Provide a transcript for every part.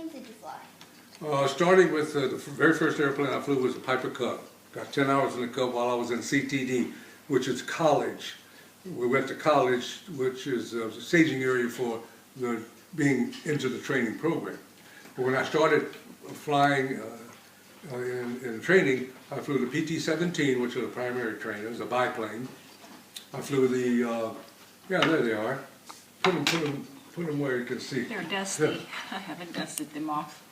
airplanes did you fly? Starting with the very first airplane I flew was a Piper Cub. Got 10 hours in the Cub while I was in CTD, which is college. We went to college, which is a staging area for being into the training program. But when I started flying in training, I flew the PT-17, which was a primary trainer, it was a biplane. I flew the, yeah, there they are. Put them where you can see. They're dusty. Yeah. I haven't dusted them off.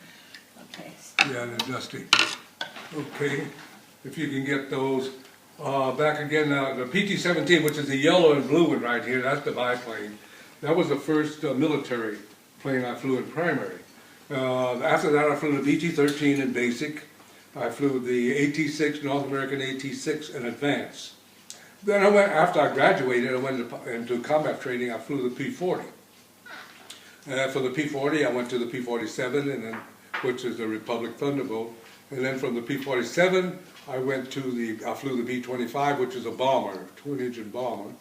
Okay. Yeah, they're dusty. Okay, if you can get those. Back again now, the PT-17, which is the yellow and blue one right here, that's the biplane. That was the first military plane I flew in primary. After that I flew the BT-13 in basic. I flew the AT-6, North American AT-6 in advance. Then I went, after I graduated, I went into combat training, I flew the P-40. For the P-40 I went to the P-47, and then, which is the Republic Thunderbolt. And then from the P-47 I flew the B-25, which is a bomber, twin-engine bomber.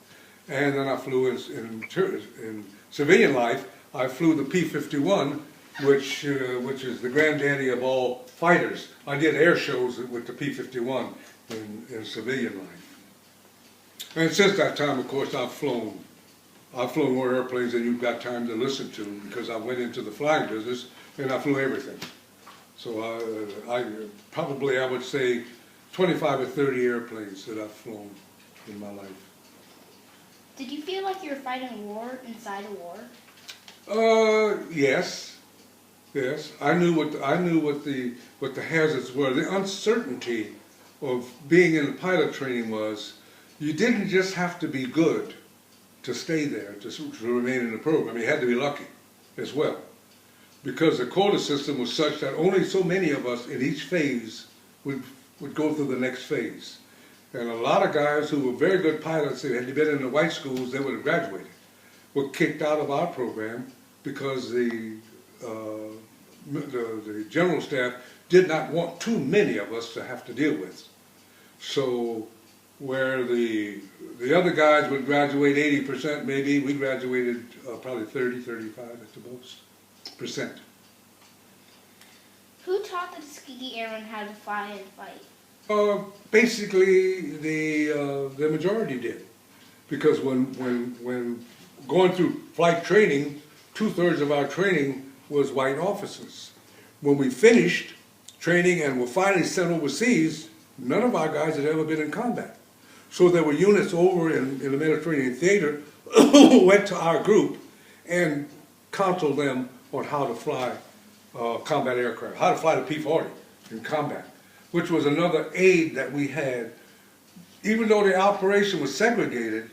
And then I flew in civilian life, I flew the P-51, which is the granddaddy of all fighters. I did air shows with the P-51 in civilian life. And since that time, of course, I've flown more airplanes than you've got time to listen to, because I went into the flying business and I flew everything. So I would say 25 or 30 airplanes that I've flown in my life. Did you feel like you were fighting a war inside a war? Yes. Yes. I knew what the hazards were. The uncertainty of being in the pilot training was you didn't just have to be good to stay there, to remain in the program. You had to be lucky as well. Because the quota system was such that only so many of us in each phase would go through the next phase. And a lot of guys who were very good pilots, had they been in the white schools, they would have graduated, were kicked out of our program because the general staff did not want too many of us to have to deal with. So where the other guys would graduate 80% maybe, we graduated probably 30, 35 at the most percent. Who taught the Tuskegee Airmen how to fly and fight? Basically, the majority did, because when going through flight training, 2/3 of our training was white officers. When we finished training and were finally sent overseas, none of our guys had ever been in combat. So there were units over in the Mediterranean theater who went to our group and counseled them on how to fly combat aircraft, how to fly the P-40 in combat, which was another aid that we had. Even though the operation was segregated,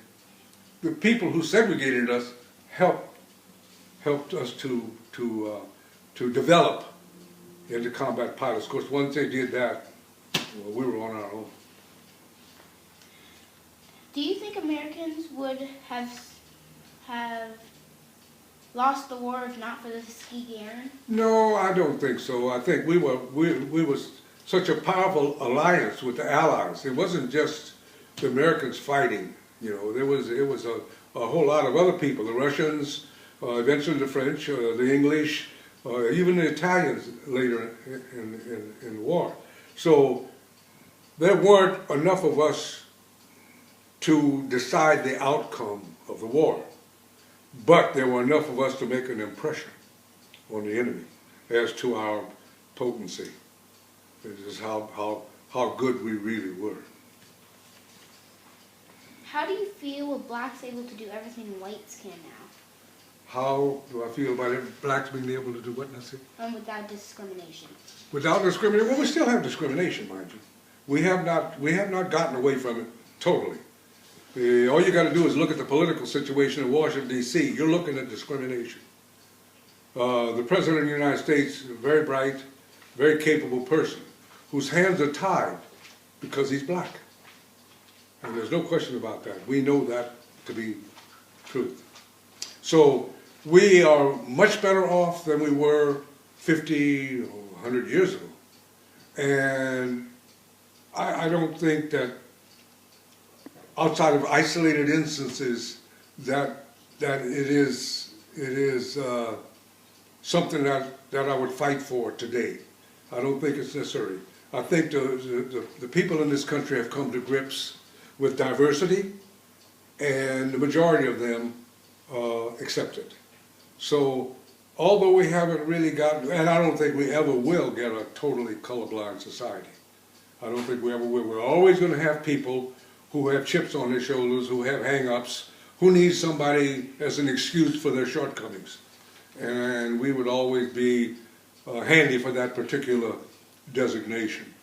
the people who segregated us helped us to develop into combat pilots. Of course, once they did that, well, we were on our own. Do you think Americans would have lost the war if not for the Tuskegee Airmen? No, I don't think so. I think we were such a powerful alliance with the Allies. It wasn't just the Americans fighting. You know, it was a whole lot of other people. The Russians, eventually the French, the English, even the Italians later in the war. So there weren't enough of us to decide the outcome of the war. But there were enough of us to make an impression on the enemy as to our potency. This is how good we really were. How do you feel with blacks able to do everything whites can now? How do I feel about blacks being able to do what, Nancy? Without discrimination. Without discrimination? Well, we still have discrimination, mind you. We have not gotten away from it totally. All you got to do is look at the political situation in Washington, D.C. You're looking at discrimination. The President of the United States is a very bright, very capable person whose hands are tied because he's black. And there's no question about that. We know that to be truth. So we are much better off than we were 50 or 100 years ago. And I don't think that outside of isolated instances that it is something that that I would fight for today. I don't think it's necessary. I think the people in this country have come to grips with diversity, and the majority of them accept it. So, although we haven't really gotten, and I don't think we ever will get a totally colorblind society. I don't think we ever will. We're always going to have people who have chips on their shoulders, who have hang-ups, who need somebody as an excuse for their shortcomings. And we would always be handy for that particular designation.